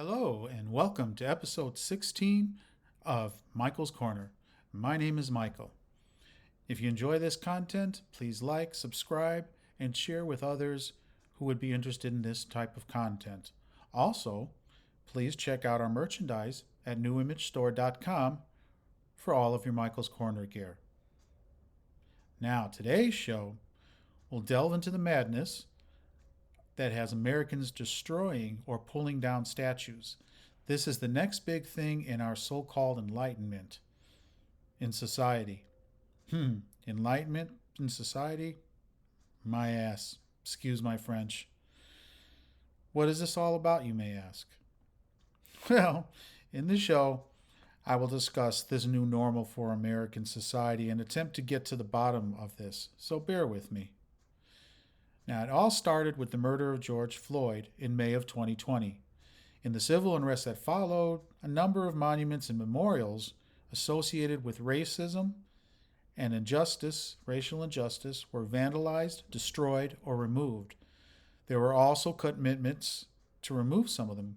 Hello, and welcome to episode 16 of Michael's Corner. My name is Michael. If you enjoy this content, please like, subscribe, and share with others who would be interested in this type of content. Also, please check out our merchandise at newimagestore.com for all of your Michael's Corner gear. Now, today's show will delve into the madness that has Americans destroying or pulling down statues. This is the next big thing in our so called enlightenment in society. Enlightenment in society? My ass. Excuse my French. What is this all about, you may ask? Well, in this show, I will discuss this new normal for American society and attempt to get to the bottom of this, so bear with me. Now, it all started with the murder of George Floyd in May of 2020. In the civil unrest that followed, a number of monuments and memorials associated with racism and racial injustice, were vandalized, destroyed, or removed. There were also commitments to remove some of them.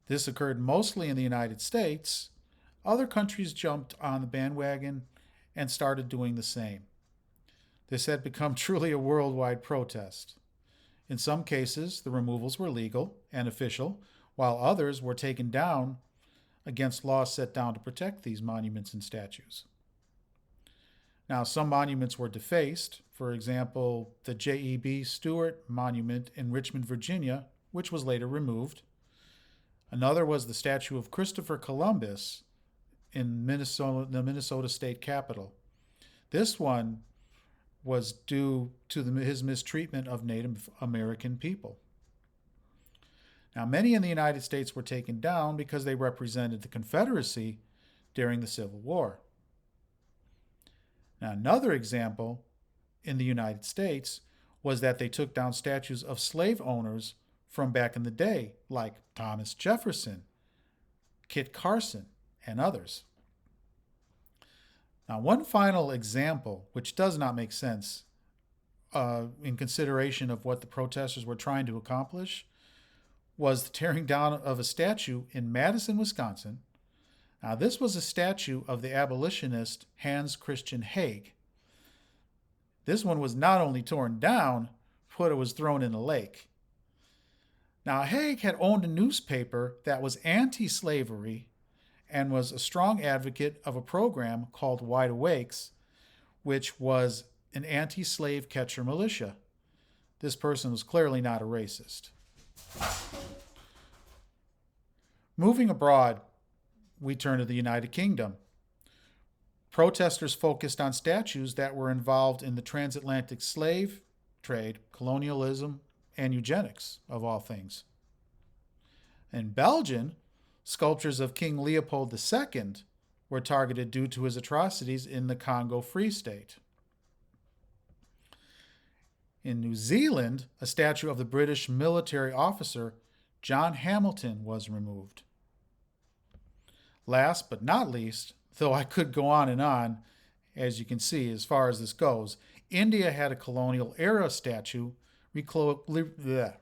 This occurred mostly in the United States. Other countries jumped on the bandwagon and started doing the same. This had become truly a worldwide protest. In some cases, the removals were legal and official, while others were taken down against laws set down to protect these monuments and statues. Now, some monuments were defaced. For example, the J.E.B. Stewart Monument in Richmond, Virginia, which was later removed. Another was the statue of Christopher Columbus in the Minnesota State Capitol. This one was due to his mistreatment of Native American people. Now, many in the United States were taken down because they represented the Confederacy during the Civil War. Now, another example in the United States was that they took down statues of slave owners from back in the day, like Thomas Jefferson, Kit Carson, and others. Now, one final example, which does not make sense in consideration of what the protesters were trying to accomplish, was the tearing down of a statue in Madison, Wisconsin. Now, this was a statue of the abolitionist Hans Christian Haig. This one was not only torn down, but it was thrown in a lake. Now, Haig had owned a newspaper that was anti-slavery and was a strong advocate of a program called Wide Awakes, which was an anti-slave catcher militia. This person was clearly not a racist. Moving abroad, we turn to the United Kingdom. Protesters focused on statues that were involved in the transatlantic slave trade, colonialism, and eugenics, of all things. In Belgium, sculptures of King Leopold II were targeted due to his atrocities in the Congo Free State. In New Zealand, a statue of the British military officer John Hamilton was removed. Last but not least, though I could go on, as you can see, as far as this goes, India had a colonial era statue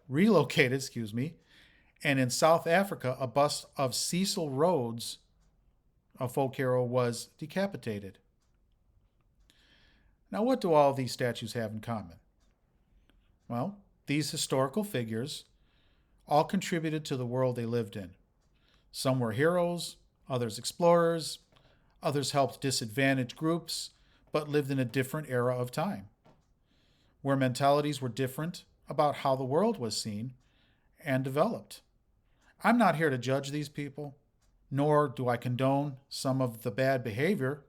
relocated, and in South Africa, a bust of Cecil Rhodes, a folk hero, was decapitated. Now, what do all these statues have in common? Well, these historical figures all contributed to the world they lived in. Some were heroes, others explorers, others helped disadvantaged groups, but lived in a different era of time, where mentalities were different about how the world was seen and developed. I'm not here to judge these people, nor do I condone some of the bad behavior,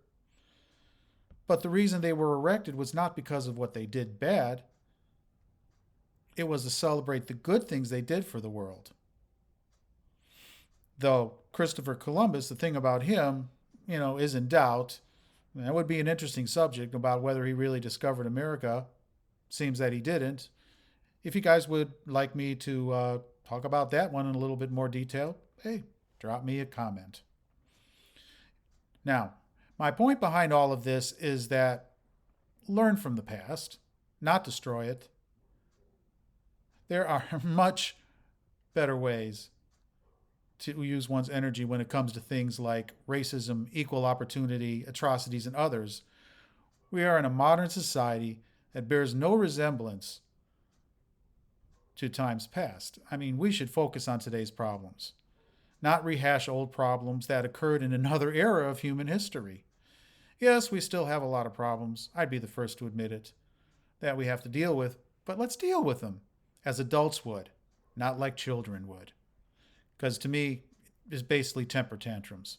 but the reason they were erected was not because of what they did bad. It was to celebrate the good things they did for the world. Though Christopher Columbus, the thing about him, is in doubt. That would be an interesting subject about whether he really discovered America. Seems that he didn't. If you guys would like me to talk about that one in a little bit more detail, hey, drop me a comment. Now, my point behind all of this is that learn from the past, not destroy it. There are much better ways to use one's energy when it comes to things like racism, equal opportunity, atrocities, and others. We are in a modern society that bears no resemblance to times past. I mean, we should focus on today's problems, not rehash old problems that occurred in another era of human history. Yes, we still have a lot of problems. I'd be the first to admit it, that we have to deal with, but let's deal with them as adults would, not like children would. Because to me, it's basically temper tantrums.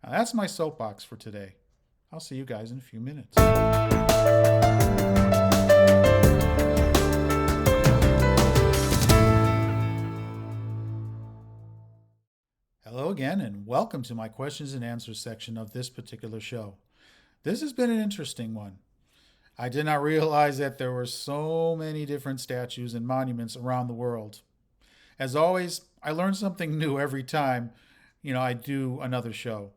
Now, that's my soapbox for today. I'll see you guys in a few minutes. Hello again, and welcome to my questions and answers section of this particular show. This has been an interesting one. I did not realize that there were so many different statues and monuments around the world. As always, I learn something new every time, I do another show.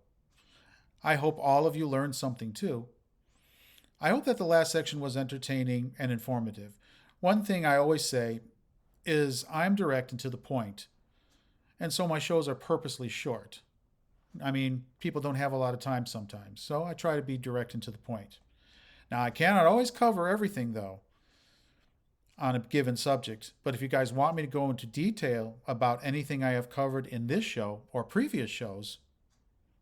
I hope all of you learned something too. I hope that the last section was entertaining and informative. One thing I always say is I'm direct and to the point, and so my shows are purposely short. I mean, people don't have a lot of time sometimes, so I try to be direct and to the point. Now, I cannot always cover everything, though, on a given subject, but if you guys want me to go into detail about anything I have covered in this show or previous shows,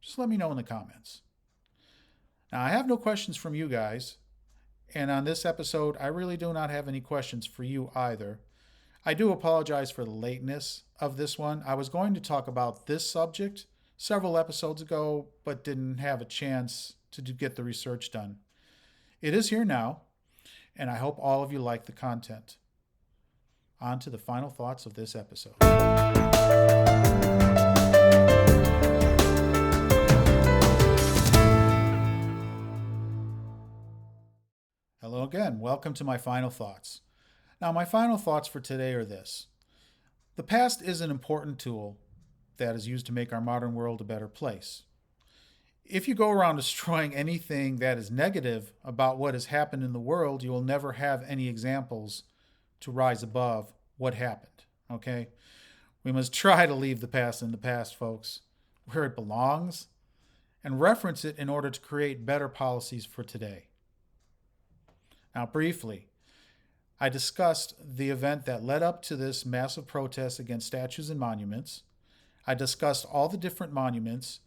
just let me know in the comments. Now, I have no questions from you guys, and on this episode, I really do not have any questions for you either. I do apologize for the lateness of this one. I was going to talk about this subject several episodes ago, but didn't have a chance to get the research done. It is here now, and I hope all of you like the content. On to the final thoughts of this episode. Hello again. Welcome to my final thoughts. Now, my final thoughts for today are this. The past is an important tool that is used to make our modern world a better place. If you go around destroying anything that is negative about what has happened in the world, you will never have any examples to rise above what happened, okay? We must try to leave the past in the past, folks, where it belongs, and reference it in order to create better policies for today. Now, briefly, I discussed the event that led up to this massive protest against statues and monuments. I discussed all the different monuments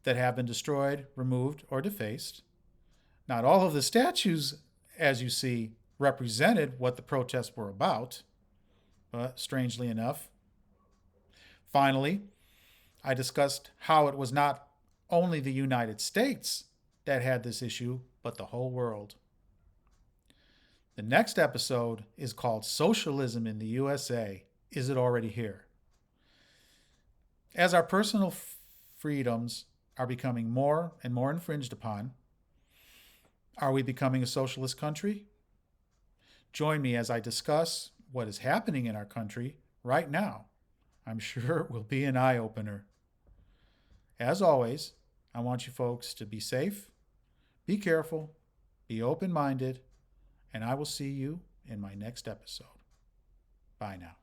that have been destroyed, removed, or defaced. Not all of the statues, as you see, represented what the protests were about, but strangely enough. Finally, I discussed how it was not only the United States that had this issue, but the whole world. The next episode is called Socialism in the USA. Is it already here? As our personal freedoms are becoming more and more infringed upon, are we becoming a socialist country? Join me as I discuss what is happening in our country right now. I'm sure it will be an eye-opener. As always, I want you folks to be safe, be careful, be open-minded, and I will see you in my next episode. Bye now.